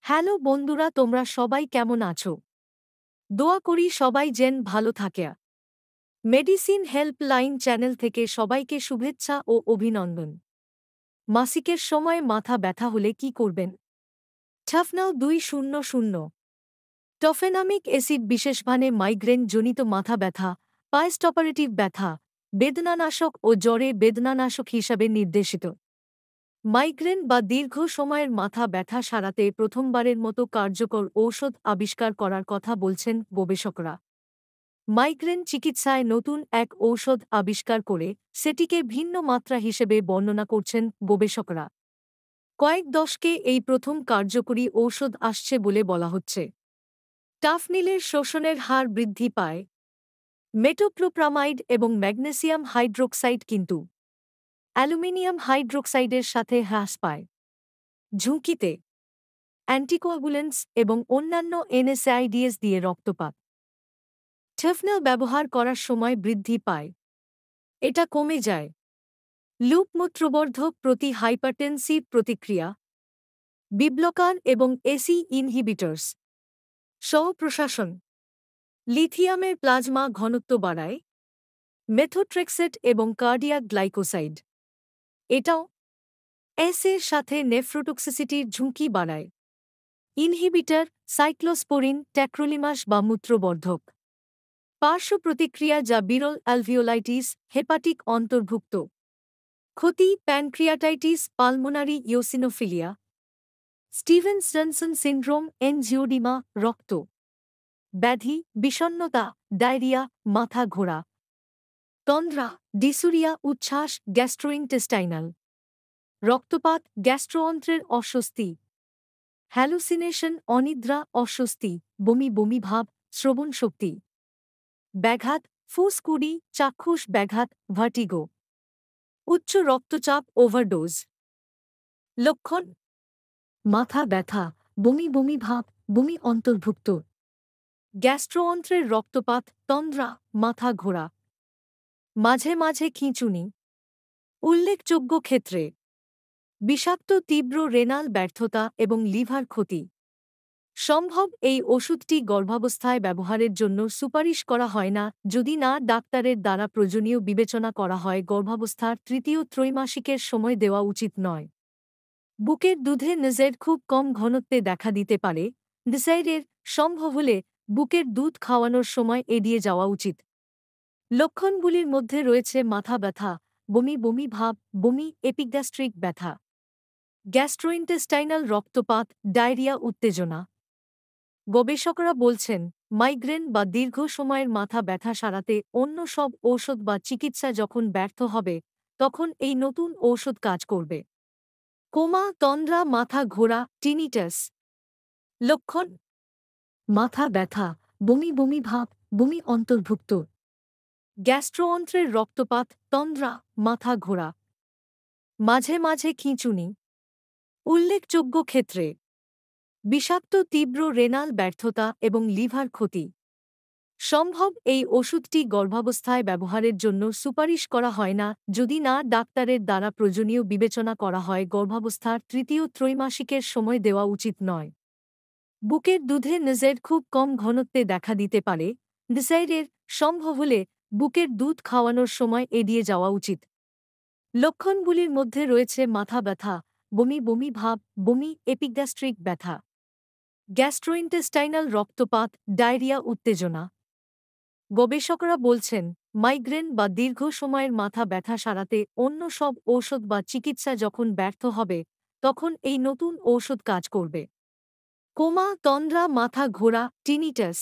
Hello বন্ধুরা, তোমরা সবাই কেমন আছো? দোয়া করি সবাই যেন ভালো থাকে। মেডিসিন হেল্পলাইন চ্যানেল থেকে সবাইকে শুভেচ্ছা ও অভিনন্দন। মাসিকের সময় মাথা ব্যথা হলে কি করবেন? টাফনাল 200। টফেনামিক অ্যাসিড বিশেষভাবে মাইগ্রেন জনিত মাথা ব্যথা, পাইস্টপারেটিভ ব্যথা, বেদনানাশক ও জ্বরে বেদনানাশক হিসাবে নির্দেশিত। মাইগ্রেন বা দীর্ঘ সময়ের মাথা ব্যথা সারাতে প্রথমবারের মতো কার্যকর ঔষধ আবিষ্কার করার কথা বলছেন গবেষকরা। মাইগ্রেন চিকিৎসায় নতুন এক ঔষধ আবিষ্কার করে সেটিকে ভিন্ন মাত্রা হিসেবে বর্ণনা করছেন গবেষকরা। কয়েক দশকে এই প্রথম কার্যকরী ঔষধ আসছে বলে বলা হচ্ছে। টাফনিলের শোষণের হার বৃদ্ধি পায়, মেটোক্লোপ্রামাইড এবং ম্যাগনেসিয়াম হাইড্রোক্সাইড কিন্তু অ্যালুমিনিয়াম হাইড্রোক্সাইডের সাথে হ্রাস পায়। ঝুঁকিতে অ্যান্টিকোয়াগুলেন্টস এবং অন্যান্য এনএসআইডিএস দিয়ে রক্তপাত। টাফনাল ব্যবহার করার সময় বৃদ্ধি পায়, এটা কমে যায়। লুপ মূত্রবর্ধক প্রতি হাইপারটেনসিভ প্রতিক্রিয়া, বিব্লকার এবং এসি ইনহিবিটর্স সহ প্রশাসন। লিথিয়ামের প্লাজমা ঘনত্ব বাড়ায়, মেথোট্রেক্সেট এবং কার্ডিয়াক গ্লাইকোসাইড এটাও এর সাথে নেফ্রোটক্সিসিটির ঝুঁকি বাড়ায়। ইনহিবিটর সাইক্লোস্পোরিন ট্যাক্রোলিমাস বা মূত্রবর্ধক। পার্শ্ব প্রতিক্রিয়া যা বিরল অ্যালভিওলাইটিস, হেপাটিক অন্তর্ভুক্ত। ক্ষতি pancreatitis, pulmonary eosinophilia, Stevenson syndrome, angioedema, রক্ত ব্যাধি, বিষণ্ণতা, ডায়রিয়া, মাথা ঘোরা, তন্দ্রা, ডিসুরিয়া, উচ্ছ্বাস, গ্যাস্ট্রোইন্টেস্টাইনাল রক্তপাত, গ্যাস্ট্রোঅন্ত্রের অস্বস্তি, হ্যালুসিনেশন, অনিদ্রা, অস্বস্তি, বমি বমি ভাব, শ্রবণ শক্তি ব্যাঘাত, ফুসকুড়ি, চাক্ষুষ ব্যাঘাত, ভার্টিগো, উচ্চ রক্তচাপ, ওভারডোজ। লক্ষণ: মাথা ব্যথা, বমি বমি ভাব, বমি অন্তর্ভুক্ত, গ্যাস্ট্রোঅন্ত্রের রক্তপাত, তন্দ্রা, মাথা ঘোরা, মাঝে মাঝে খিঁচুনি। উল্লেখযোগ্য ক্ষেত্রে বিষাক্ত তীব্র রেনাল ব্যর্থতা এবং লিভার ক্ষতি। সম্ভব এই ওষুধটি গর্ভাবস্থায় ব্যবহারের জন্য সুপারিশ করা হয় না যদি না ডাক্তারের দ্বারা প্রয়োজনীয় বিবেচনা করা হয়। গর্ভাবস্থার তৃতীয় ত্রৈমাসিকের সময় দেওয়া উচিত নয়। বুকের দুধে নজের খুব কম ঘনত্বে দেখা দিতে পারে। ডিসাইডের সম্ভব হলে বুকের দুধ খাওয়ানোর সময় এড়িয়ে যাওয়া উচিত। লক্ষণগুলির মধ্যে রয়েছে মাথা ব্যথা, বমি বমি ভাব, বমি, এপিগ্যাস্ট্রিক ব্যথা, গ্যাস্ট্রোইন্টেস্টাইনাল রক্তপাত, ডায়রিয়া, উত্তেজনা। গবেষকরা বলছেন, মাইগ্রেন বা দীর্ঘ সময়ের মাথা ব্যথা সারাতে অন্য সব ঔষধ বা চিকিৎসা যখন ব্যর্থ হবে, তখন এই নতুন ঔষধ কাজ করবে। কোমা, তন্দ্রা, মাথা ঘোরা, টিনিটাস। লক্ষণ: মাথা ব্যথা, বমি বমি ভাব, বমি অন্তর্ভুক্ত, গ্যাস্ট্রোঅন্ত্রের রক্তপাত, তন্দ্রা, মাথা ঘোরা, মাঝে মাঝে খিঁচুনি। উল্লেখযোগ্য ক্ষেত্রে বিষাক্ত তীব্র রেনাল ব্যর্থতা এবং লিভার ক্ষতি। সম্ভব এই ওষুধটি গর্ভাবস্থায় ব্যবহারের জন্য সুপারিশ করা হয় না যদি না ডাক্তারের দ্বারা প্রয়োজনীয় বিবেচনা করা হয়। গর্ভাবস্থার তৃতীয় ত্রৈমাসিকের সময় দেওয়া উচিত নয়। বুকের দুধে নজের খুব কম ঘনত্বে দেখা দিতে পারে। ডিসাইডের সম্ভব হলে বুকের দুধ খাওয়ানোর সময় এড়িয়ে যাওয়া উচিত। লক্ষণগুলির মধ্যে রয়েছে মাথা ব্যথা, বমি বমি ভাব, বমি, এপিগ্যাস্ট্রিক ব্যথা, গ্যাস্ট্রোইন্টেস্টাইনাল রক্তপাত, ডায়রিয়া, উত্তেজনা। গবেষকরা বলছেন, মাইগ্রেন বা দীর্ঘ সময়ের মাথা ব্যথা সারাতে অন্য সব ঔষধ বা চিকিৎসা যখন ব্যর্থ হবে, তখন এই নতুন ঔষধ কাজ করবে। কোমা, তন্দ্রা, মাথা ঘোরা, টিনিটাস।